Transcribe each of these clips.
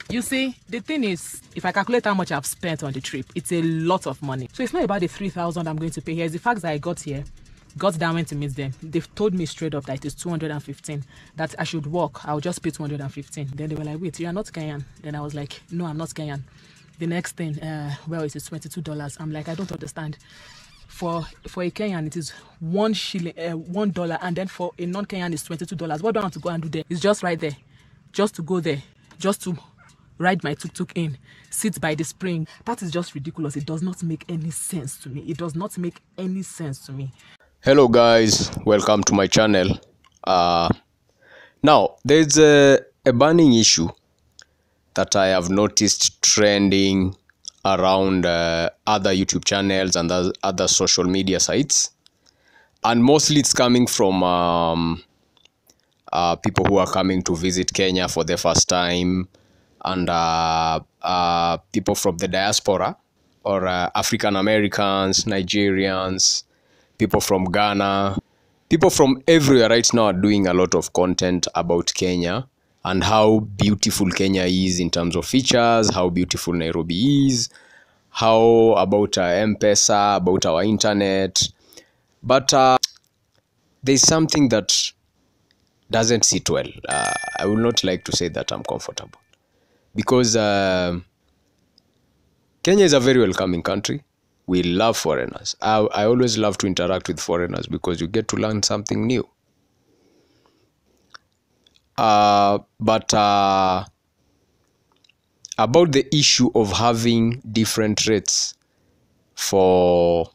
You see, the thing is, if I calculate how much I've spent on the trip, it's a lot of money. So it's not about the 3,000 I'm going to pay here. It's the fact that I got here, got down, went to meet them. They've told me straight up that it is 215, that I should walk. I'll just pay 215. Then they were like, wait, you are not Kenyan. Then I was like, no, I'm not Kenyan. The next thing, well, it is $22. I'm like, I don't understand. For a Kenyan, it is $1, and then for a non-Kenyan, it's $22. What do I want to go and do there? It's just right there, just to go there, just to ride my tuk-tuk in, sit by the spring. That is just ridiculous. It does not make any sense to me. It does not make any sense to me. Hello guys, welcome to my channel. Now there's a burning issue that I have noticed trending around other YouTube channels and other social media sites, and mostly it's coming from people who are coming to visit Kenya for the first time, and people from the diaspora, or African Americans, Nigerians, people from Ghana, people from everywhere right now are doing a lot of content about Kenya and how beautiful Kenya is in terms of features, how beautiful Nairobi is, how about M-Pesa, about our internet. But there's something that doesn't sit well. I would not like to say that I'm comfortable, because Kenya is a very welcoming country. We love foreigners. I always love to interact with foreigners because you get to learn something new. But about the issue of having different rates for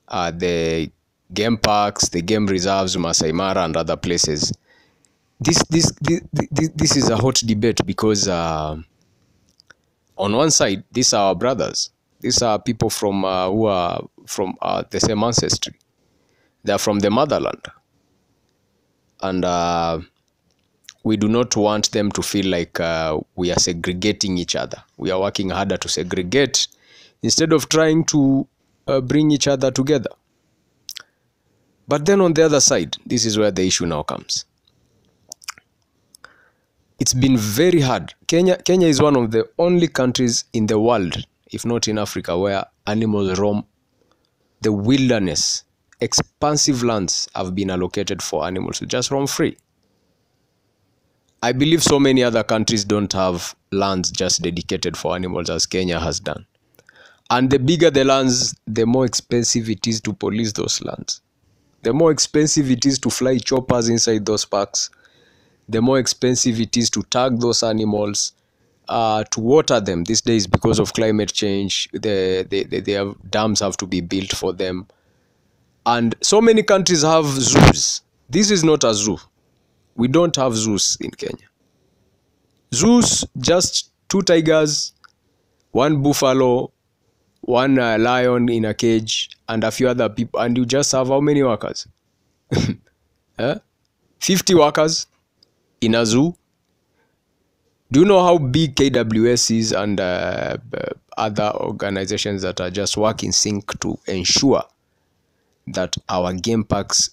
the game parks, the game reserves, Masai Mara and other places, this is a hot debate, because on one side, these are our brothers. These are people from who are from the same ancestry. They are from the motherland, and we do not want them to feel like we are segregating each other. We are working harder to segregate instead of trying to bring each other together. But then on the other side, this is where the issue now comes. It's been very hard. Kenya is one of the only countries in the world, if not in Africa, where animals roam the wilderness. Expansive lands have been allocated for animals to just roam free. I believe so many other countries don't have lands just dedicated for animals as Kenya has done. And the bigger the lands, the more expensive it is to police those lands. The more expensive it is to fly choppers inside those parks. The more expensive it is to tag those animals, to water them. These days, because of climate change, their dams have to be built for them. And so many countries have zoos. This is not a zoo. We don't have zoos in Kenya. Zoos, just 2 tigers, 1 buffalo, 1 lion in a cage, and a few other people. And you just have how many workers? 50 workers in a zoo. Do you know how big KWS is, and other organizations that are just working in sync to ensure that our game parks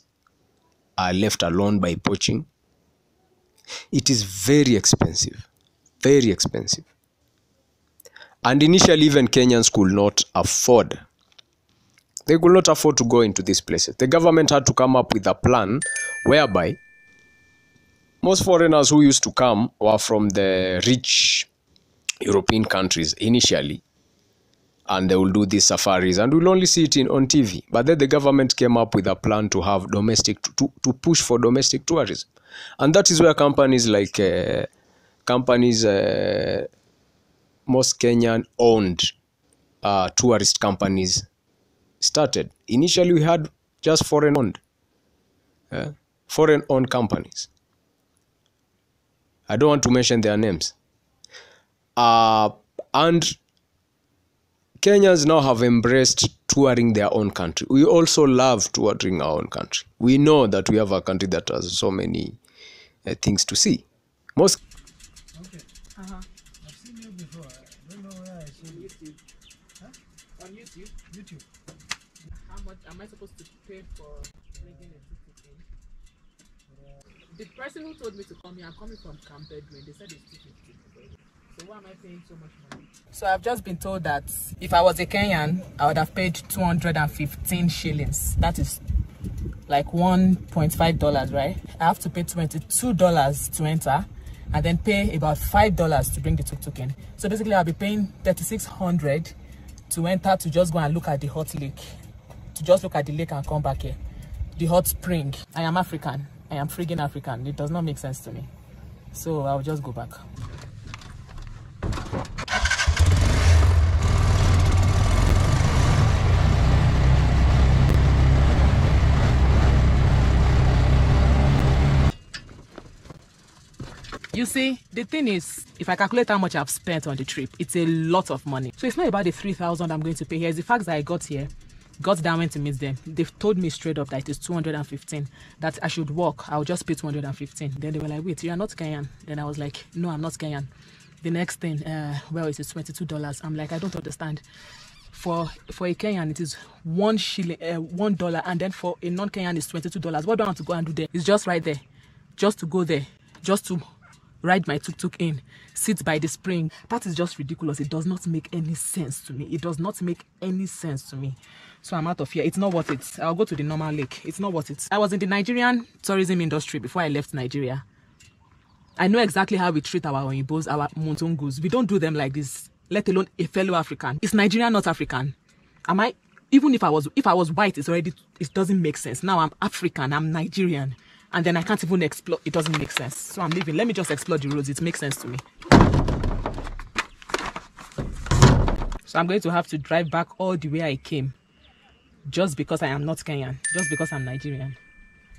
are left alone by poaching? It is very expensive, very expensive. And initially, even Kenyans could not afford. They could not afford to go into these places. The government had to come up with a plan whereby most foreigners who used to come were from the rich European countries initially, and they will do these safaris, and we'll only see it on TV. But then the government came up with a plan to have domestic, to push for domestic tourism. And that is where companies like most Kenyan-owned tourist companies started. Initially, we had just foreign-owned companies. I don't want to mention their names. And Kenyans now have embraced touring their own country. We also love touring our own country. We know that we have a country that has so many things to see. Most. Okay. I've seen you before. I don't know where I saw you. YouTube. Huh? On YouTube? YouTube. How much am I supposed to pay for making a tuk-tuk in? The person who told me to come here, I'm coming from Camp Bedouin. They said it's 250. So So why am I paying so much money? So I've just been told that if I was a Kenyan, I would have paid 215 shillings. That is like $1.5, right? I have to pay $22 to enter and then pay about $5 to bring the tuk-tuk in. So basically I'll be paying 3,600 to enter to just go and look at the hot lake. To just look at the lake and come back here. The hot spring. I am African. I am friggin' African. It does not make sense to me. So I'll just go back. You see, the thing is, if I calculate how much I've spent on the trip, it's a lot of money. So it's not about the 3,000 I'm going to pay here. It's the fact that I got here, got down, went to meet them. They've told me straight up that it is 215, that I should walk. I'll just pay 215. Then they were like, wait, you are not Kenyan. Then I was like, no, I'm not Kenyan. The next thing, well, it is $22. I'm like, I don't understand. For a Kenyan, it is $1, and then for a non-Kenyan, it's $22. What do I want to go and do there? It's just right there. Just to go there. Just to ride my tuk-tuk in, sit by the spring. That is just ridiculous. It does not make any sense to me. It does not make any sense to me. So I'm out of here. It's not worth it. I'll go to the normal lake. It's not worth it. I was in the Nigerian tourism industry before I left Nigeria. I know exactly how we treat our Oyinbos, our Montongus. We don't do them like this, let alone a fellow African. Is Nigeria not African? Even if I was white, it doesn't make sense. Now I'm African, I'm Nigerian. And then I can't even explore. It doesn't make sense. So I'm leaving. Let me just explore the roads. It makes sense to me. So I'm going to have to drive back all the way I came. Just because I am not Kenyan. Just because I'm Nigerian.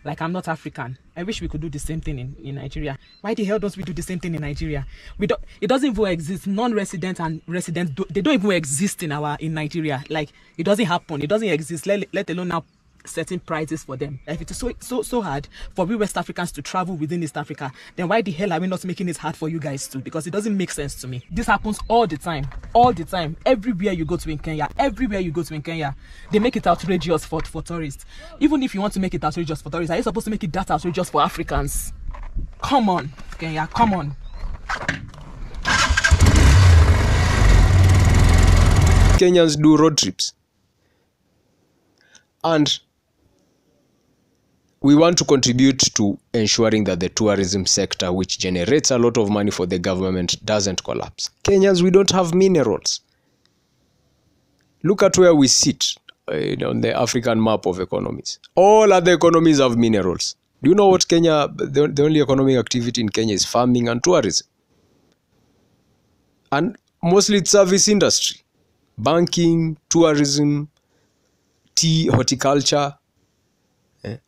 Like I'm not African. I wish we could do the same thing in Nigeria. Why the hell don't we do the same thing in Nigeria? It doesn't even exist. Non-resident and resident, they don't even exist in Nigeria. Like it doesn't happen. It doesn't exist. Let alone now setting prices for them. If it is so hard for we West Africans to travel within East Africa, then why the hell are we not making it hard for you guys too? Because it doesn't make sense to me. This happens all the time. All the time. Everywhere you go to in Kenya, they make it outrageous for tourists. Even if you want to make it outrageous for tourists, are you supposed to make it that outrageous for Africans? Come on, Kenya, come on. Kenyans do road trips. And we want to contribute to ensuring that the tourism sector, which generates a lot of money for the government, doesn't collapse. Kenyans, we don't have minerals. Look at where we sit on the African map of economies. All other economies have minerals. Do you know what Kenya, the only economic activity in Kenya is farming and tourism. And mostly it's service industry. Banking, tourism, tea, horticulture.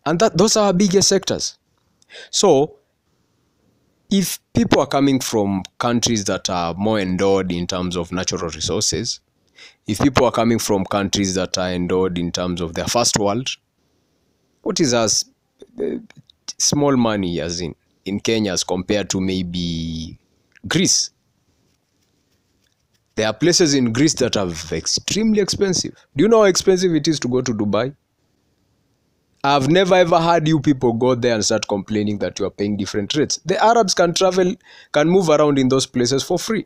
And those are our biggest sectors. So, if people are coming from countries that are more endowed in terms of natural resources, if people are coming from countries that are endowed in terms of their first world, what is as small money as in Kenya as compared to maybe Greece? There are places in Greece that are extremely expensive. Do you know how expensive it is to go to Dubai? I've never ever heard you people go there and start complaining that you are paying different rates. The Arabs can move around in those places for free.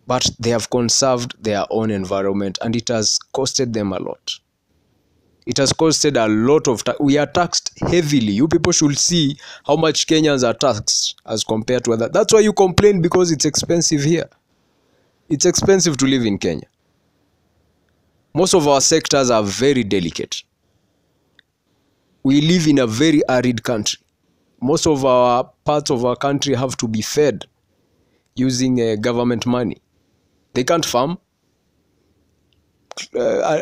But they have conserved their own environment and it has costed them a lot. It has costed a lot of tax. We are taxed heavily. You people should see how much Kenyans are taxed as compared to other. That's why you complain, because it's expensive here. It's expensive to live in Kenya. Most of our sectors are very delicate. We live in a very arid country. Most of our parts of our country have to be fed using government money. They can't farm.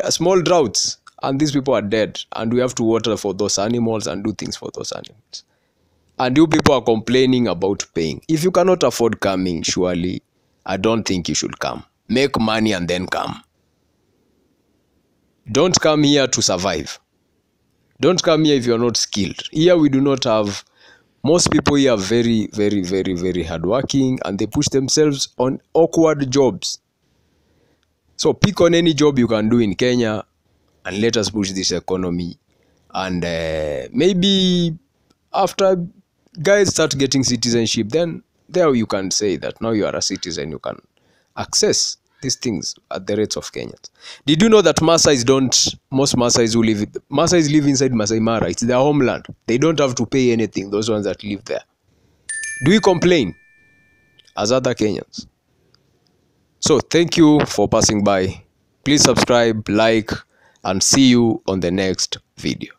Small droughts, and these people are dead. And we have to water for those animals and do things for those animals. And you people are complaining about paying. If you cannot afford coming, surely, I don't think you should come. Make money and then come. Don't come here to survive. Don't come here if you're not skilled. Here we do not have, most people here are very, very, very, very hardworking, and they push themselves on awkward jobs. So pick on any job you can do in Kenya and let us push this economy. And maybe after guys start getting citizenship, then there you can say that now you are a citizen, you can access these things at the rates of Kenyans. Did you know that Maasais most Maasais Maasais live inside Masai Mara. It's their homeland. They don't have to pay anything, those ones that live there. Do we complain as other Kenyans? So thank you for passing by. Please subscribe, like, and see you on the next video.